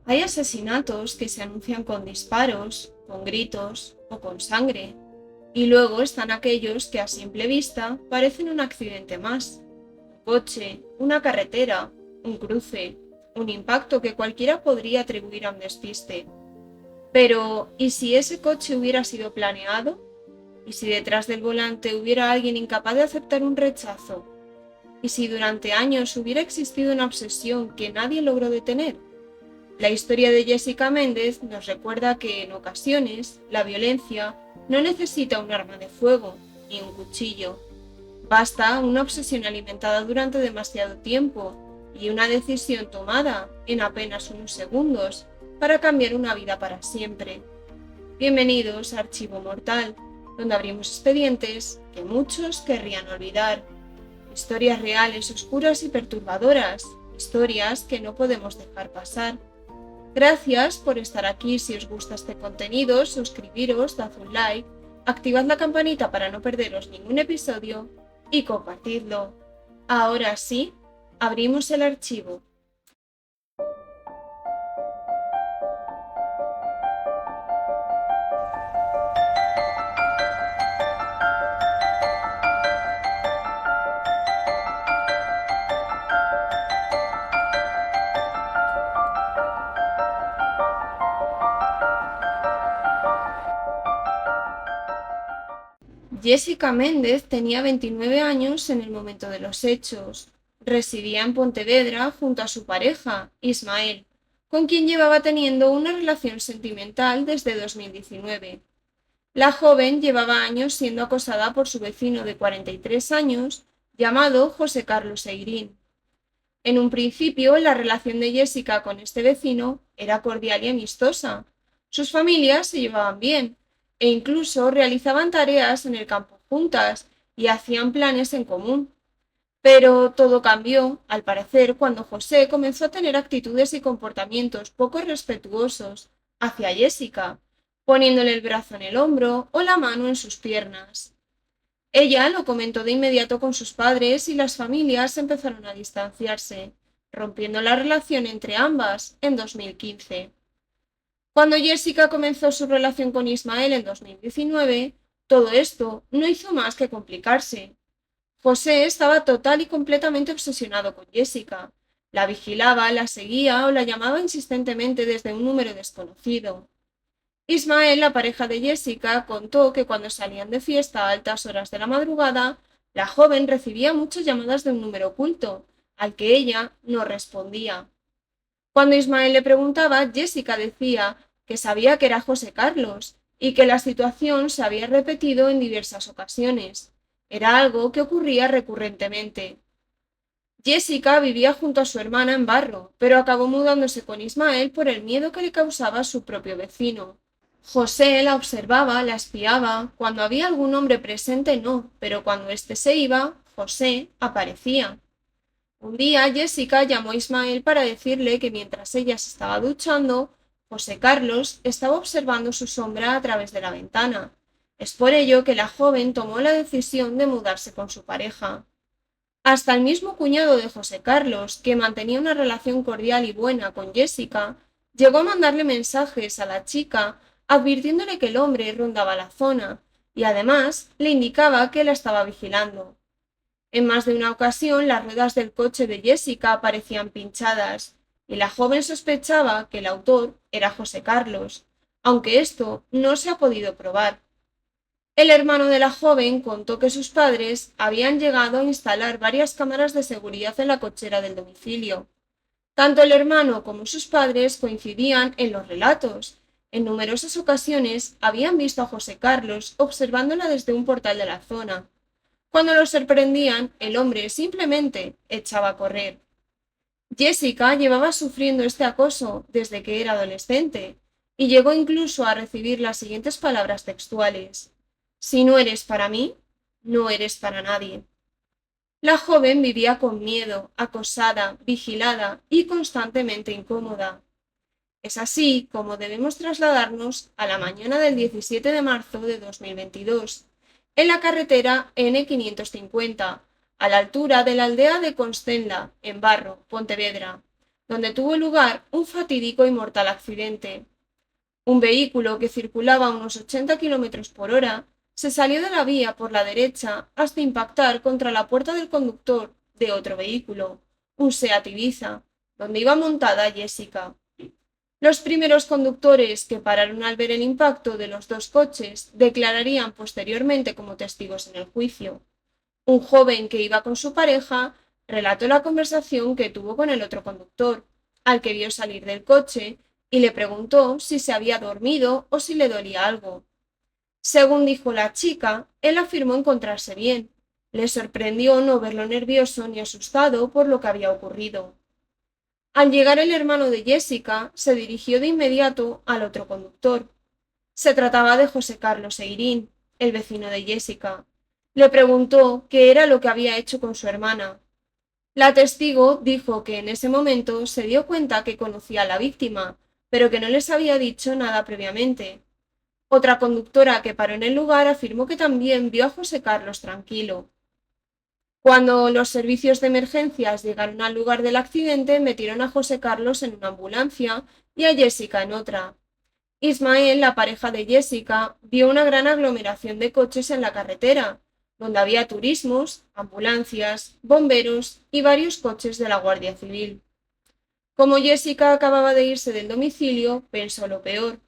Hay asesinatos que se anuncian con disparos, con gritos o con sangre, y luego están aquellos que a simple vista parecen un accidente más. Un coche, una carretera, un cruce, un impacto que cualquiera podría atribuir a un despiste. Pero, ¿y si ese coche hubiera sido planeado? ¿Y si detrás del volante hubiera alguien incapaz de aceptar un rechazo? ¿Y si durante años hubiera existido una obsesión que nadie logró detener? La historia de Jessica Méndez nos recuerda que en ocasiones la violencia no necesita un arma de fuego ni un cuchillo. Basta una obsesión alimentada durante demasiado tiempo y una decisión tomada en apenas unos segundos para cambiar una vida para siempre. Bienvenidos a Archivo Mortal, donde abrimos expedientes que muchos querrían olvidar. Historias reales, oscuras y perturbadoras, historias que no podemos dejar pasar. Gracias por estar aquí. Si os gusta este contenido, suscribiros, dad un like, activad la campanita para no perderos ningún episodio y compartidlo. Ahora sí, abrimos el archivo. Jessica Méndez tenía 29 años en el momento de los hechos. Residía en Pontevedra junto a su pareja, Ismael, con quien llevaba teniendo una relación sentimental desde 2019. La joven llevaba años siendo acosada por su vecino de 43 años, llamado José Carlos Eirín. En un principio, la relación de Jessica con este vecino era cordial y amistosa. Sus familias se llevaban bien e incluso realizaban tareas en el campo juntas y hacían planes en común. Pero todo cambió, al parecer, cuando José comenzó a tener actitudes y comportamientos poco respetuosos hacia Jessica, poniéndole el brazo en el hombro o la mano en sus piernas. Ella lo comentó de inmediato con sus padres y las familias empezaron a distanciarse, rompiendo la relación entre ambas en 2015. Cuando Jessica comenzó su relación con Ismael en 2019, todo esto no hizo más que complicarse. José estaba total y completamente obsesionado con Jessica. La vigilaba, la seguía o la llamaba insistentemente desde un número desconocido. Ismael, la pareja de Jessica, contó que cuando salían de fiesta a altas horas de la madrugada, la joven recibía muchas llamadas de un número oculto, al que ella no respondía. Cuando Ismael le preguntaba, Jessica decía que sabía que era José Carlos y que la situación se había repetido en diversas ocasiones. Era algo que ocurría recurrentemente. Jessica vivía junto a su hermana en Barro, pero acabó mudándose con Ismael por el miedo que le causaba su propio vecino. José la observaba, la espiaba. Cuando había algún hombre presente, no, pero cuando éste se iba, José aparecía. Un día Jessica llamó a Ismael para decirle que mientras ella se estaba duchando, José Carlos estaba observando su sombra a través de la ventana. Es por ello que la joven tomó la decisión de mudarse con su pareja. Hasta el mismo cuñado de José Carlos, que mantenía una relación cordial y buena con Jessica, llegó a mandarle mensajes a la chica advirtiéndole que el hombre rondaba la zona y además le indicaba que la estaba vigilando. En más de una ocasión las ruedas del coche de Jessica parecían pinchadas y la joven sospechaba que el autor era José Carlos, aunque esto no se ha podido probar. El hermano de la joven contó que sus padres habían llegado a instalar varias cámaras de seguridad en la cochera del domicilio. Tanto el hermano como sus padres coincidían en los relatos. En numerosas ocasiones habían visto a José Carlos observándola desde un portal de la zona. Cuando lo sorprendían, el hombre simplemente echaba a correr. Jessica llevaba sufriendo este acoso desde que era adolescente y llegó incluso a recibir las siguientes palabras textuales: "Si no eres para mí, no eres para nadie". La joven vivía con miedo, acosada, vigilada y constantemente incómoda. Es así como debemos trasladarnos a la mañana del 17 de marzo de 2022, en la carretera N550, a la altura de la aldea de Constenla, en Barro, Pontevedra. donde tuvo lugar un fatídico y mortal accidente. Un vehículo que circulaba a unos 80 kilómetros por hora se salió de la vía por la derecha hasta impactar contra la puerta del conductor de otro vehículo, un Seat Ibiza, donde iba montada Jessica. Los primeros conductores que pararon al ver el impacto de los dos coches declararían posteriormente como testigos en el juicio. Un joven que iba con su pareja relató la conversación que tuvo con el otro conductor, al que vio salir del coche, y le preguntó si se había dormido o si le dolía algo. Según dijo la chica, él afirmó encontrarse bien. Le sorprendió no verlo nervioso ni asustado por lo que había ocurrido. Al llegar el hermano de Jessica, se dirigió de inmediato al otro conductor. Se trataba de José Carlos Eirín, el vecino de Jessica. Le preguntó qué era lo que había hecho con su hermana. La testigo dijo que en ese momento se dio cuenta que conocía a la víctima, pero que no les había dicho nada previamente. Otra conductora que paró en el lugar afirmó que también vio a José Carlos tranquilo. Cuando los servicios de emergencias llegaron al lugar del accidente, metieron a José Carlos en una ambulancia y a Jessica en otra. Ismael, la pareja de Jessica, vio una gran aglomeración de coches en la carretera, donde había turismos, ambulancias, bomberos y varios coches de la Guardia Civil. Como Jessica acababa de irse del domicilio, pensó lo peor.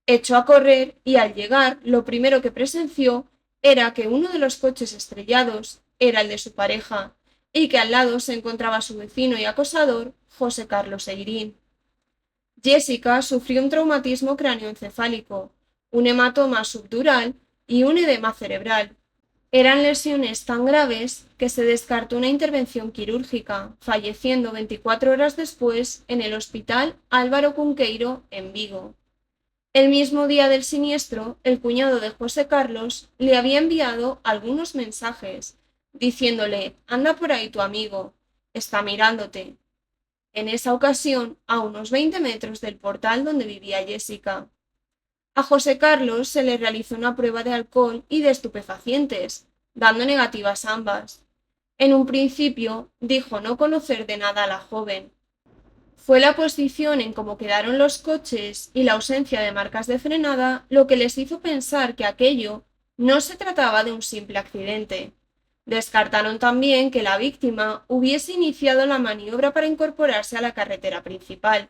Echó a correr y al llegar, lo primero que presenció era que uno de los coches estrellados era el de su pareja y que al lado se encontraba su vecino y acosador, José Carlos Eirín. Jessica sufrió un traumatismo cráneoencefálico, un hematoma subdural y un edema cerebral. Eran lesiones tan graves que se descartó una intervención quirúrgica, falleciendo 24 horas después en el Hospital Álvaro Cunqueiro, en Vigo. El mismo día del siniestro, el cuñado de José Carlos le había enviado algunos mensajes, diciéndole: anda por ahí tu amigo, está mirándote. En esa ocasión, a unos 20 metros del portal donde vivía Jessica. A José Carlos se le realizó una prueba de alcohol y de estupefacientes, dando negativas ambas. En un principio, dijo no conocer de nada a la joven. Fue la posición en cómo quedaron los coches y la ausencia de marcas de frenada lo que les hizo pensar que aquello no se trataba de un simple accidente. Descartaron también que la víctima hubiese iniciado la maniobra para incorporarse a la carretera principal.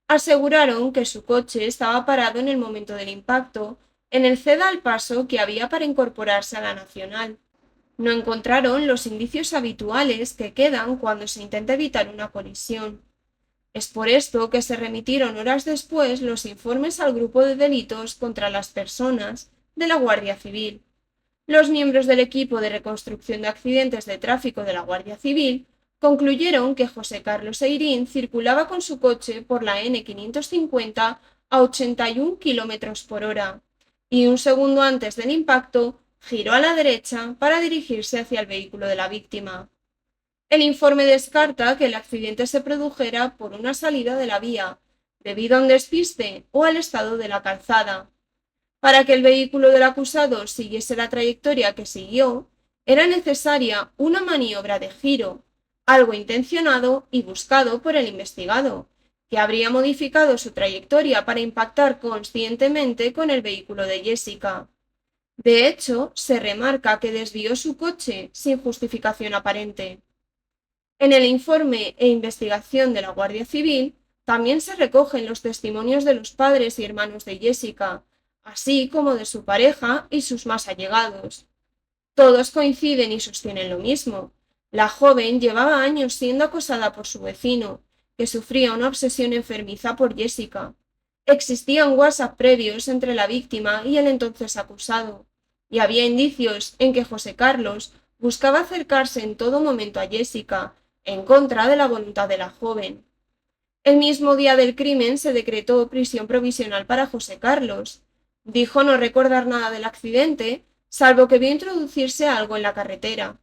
Aseguraron que su coche estaba parado en el momento del impacto, en el ceda al paso que había para incorporarse a la nacional. No encontraron los indicios habituales que quedan cuando se intenta evitar una colisión. Es por esto que se remitieron horas después los informes al grupo de delitos contra las personas de la Guardia Civil. Los miembros del equipo de reconstrucción de accidentes de tráfico de la Guardia Civil concluyeron que José Carlos Eirín circulaba con su coche por la N550 a 81 km por hora y un segundo antes del impacto giró a la derecha para dirigirse hacia el vehículo de la víctima. El informe descarta que el accidente se produjera por una salida de la vía, debido a un despiste o al estado de la calzada. Para que el vehículo del acusado siguiese la trayectoria que siguió, era necesaria una maniobra de giro, algo intencionado y buscado por el investigado, que habría modificado su trayectoria para impactar conscientemente con el vehículo de Jessica. De hecho, se remarca que desvió su coche sin justificación aparente. En el informe e investigación de la Guardia Civil también se recogen los testimonios de los padres y hermanos de Jessica, así como de su pareja y sus más allegados. Todos coinciden y sostienen lo mismo. La joven llevaba años siendo acosada por su vecino, que sufría una obsesión enfermiza por Jessica. Existían WhatsApp previos entre la víctima y el entonces acusado, y había indicios en que José Carlos buscaba acercarse en todo momento a Jessica, en contra de la voluntad de la joven. El mismo día del crimen se decretó prisión provisional para José Carlos. Dijo no recordar nada del accidente, salvo que vio introducirse algo en la carretera.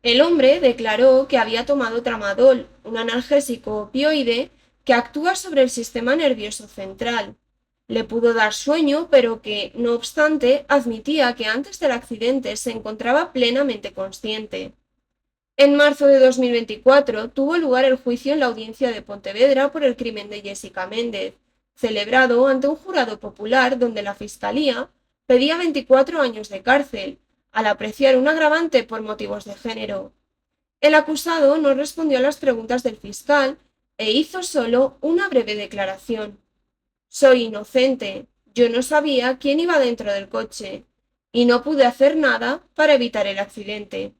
El hombre declaró que había tomado tramadol, un analgésico opioide que actúa sobre el sistema nervioso central. Le pudo dar sueño, pero que, no obstante, admitía que antes del accidente se encontraba plenamente consciente. En marzo de 2024 tuvo lugar el juicio en la audiencia de Pontevedra por el crimen de Jessica Méndez, celebrado ante un jurado popular donde la Fiscalía pedía 24 años de cárcel, al apreciar un agravante por motivos de género. El acusado no respondió a las preguntas del fiscal e hizo solo una breve declaración. Soy inocente, yo no sabía quién iba dentro del coche, y no pude hacer nada para evitar el accidente.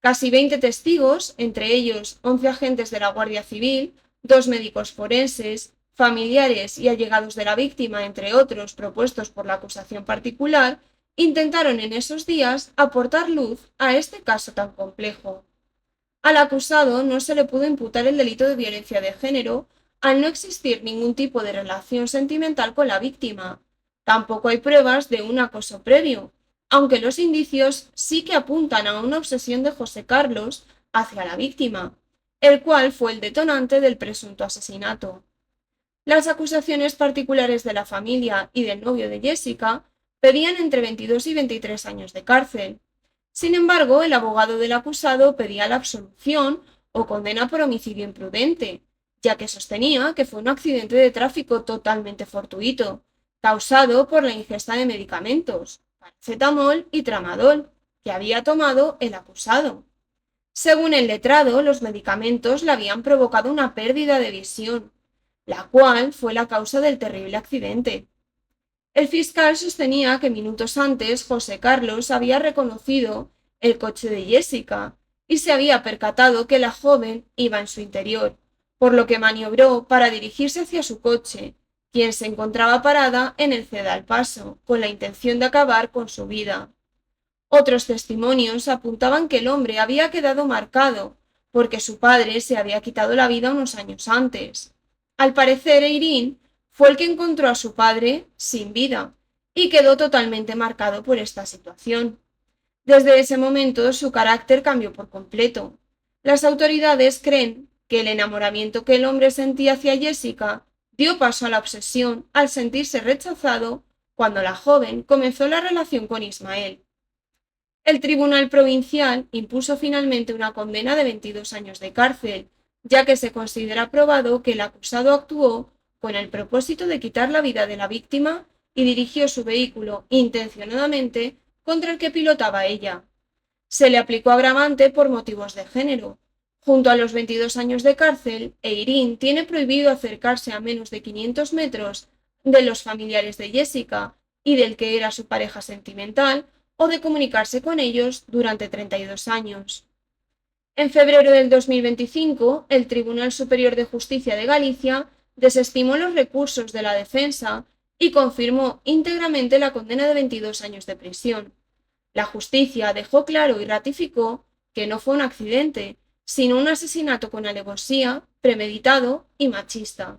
Casi 20 testigos, entre ellos 11 agentes de la Guardia Civil, 2 médicos forenses, familiares y allegados de la víctima, entre otros propuestos por la acusación particular, intentaron en esos días aportar luz a este caso tan complejo. Al acusado no se le pudo imputar el delito de violencia de género al no existir ningún tipo de relación sentimental con la víctima. Tampoco hay pruebas de un acoso previo, aunque los indicios sí que apuntan a una obsesión de José Carlos hacia la víctima, el cual fue el detonante del presunto asesinato. Las acusaciones particulares de la familia y del novio de Jessica pedían entre 22 y 23 años de cárcel. Sin embargo, el abogado del acusado pedía la absolución o condena por homicidio imprudente, ya que sostenía que fue un accidente de tráfico totalmente fortuito, causado por la ingesta de medicamentos, paracetamol y tramadol, que había tomado el acusado. Según el letrado, los medicamentos le habían provocado una pérdida de visión, la cual fue la causa del terrible accidente. El fiscal sostenía que minutos antes José Carlos había reconocido el coche de Jessica y se había percatado que la joven iba en su interior, por lo que maniobró para dirigirse hacia su coche, quien se encontraba parada en el ceda al paso, con la intención de acabar con su vida. Otros testimonios apuntaban que el hombre había quedado marcado porque su padre se había quitado la vida unos años antes. Al parecer, Eirín fue el que encontró a su padre sin vida y quedó totalmente marcado por esta situación. Desde ese momento su carácter cambió por completo. Las autoridades creen que el enamoramiento que el hombre sentía hacia Jessica dio paso a la obsesión al sentirse rechazado cuando la joven comenzó la relación con Ismael. El Tribunal Provincial impuso finalmente una condena de 22 años de cárcel, ya que se considera probado que el acusado actuó con el propósito de quitar la vida de la víctima y dirigió su vehículo intencionadamente contra el que pilotaba ella. Se le aplicó agravante por motivos de género. Junto a los 22 años de cárcel, Eirín tiene prohibido acercarse a menos de 500 metros de los familiares de Jessica y del que era su pareja sentimental, o de comunicarse con ellos durante 32 años. En febrero del 2025, el Tribunal Superior de Justicia de Galicia desestimó los recursos de la defensa y confirmó íntegramente la condena de 22 años de prisión. La justicia dejó claro y ratificó que no fue un accidente, sino un asesinato con alevosía, premeditado y machista.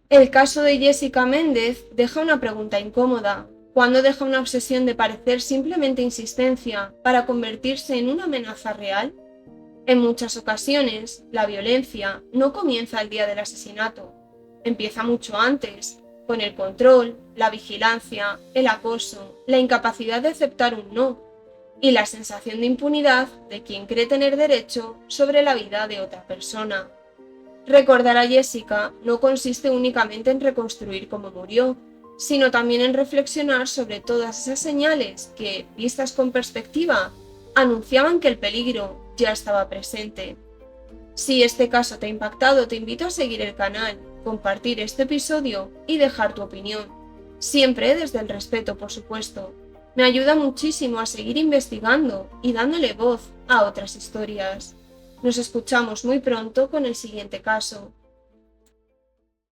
El caso de Jessica Méndez deja una pregunta incómoda. ¿Cuándo deja una obsesión de parecer simplemente insistencia para convertirse en una amenaza real? En muchas ocasiones, la violencia no comienza el día del asesinato. Empieza mucho antes, con el control, la vigilancia, el acoso, la incapacidad de aceptar un no y la sensación de impunidad de quien cree tener derecho sobre la vida de otra persona. Recordar a Jessica no consiste únicamente en reconstruir cómo murió, sino también en reflexionar sobre todas esas señales que, vistas con perspectiva, anunciaban que el peligro ya estaba presente. Si este caso te ha impactado, te invito a seguir el canal, compartir este episodio y dejar tu opinión, siempre desde el respeto, por supuesto. Me ayuda muchísimo a seguir investigando y dándole voz a otras historias. Nos escuchamos muy pronto con el siguiente caso.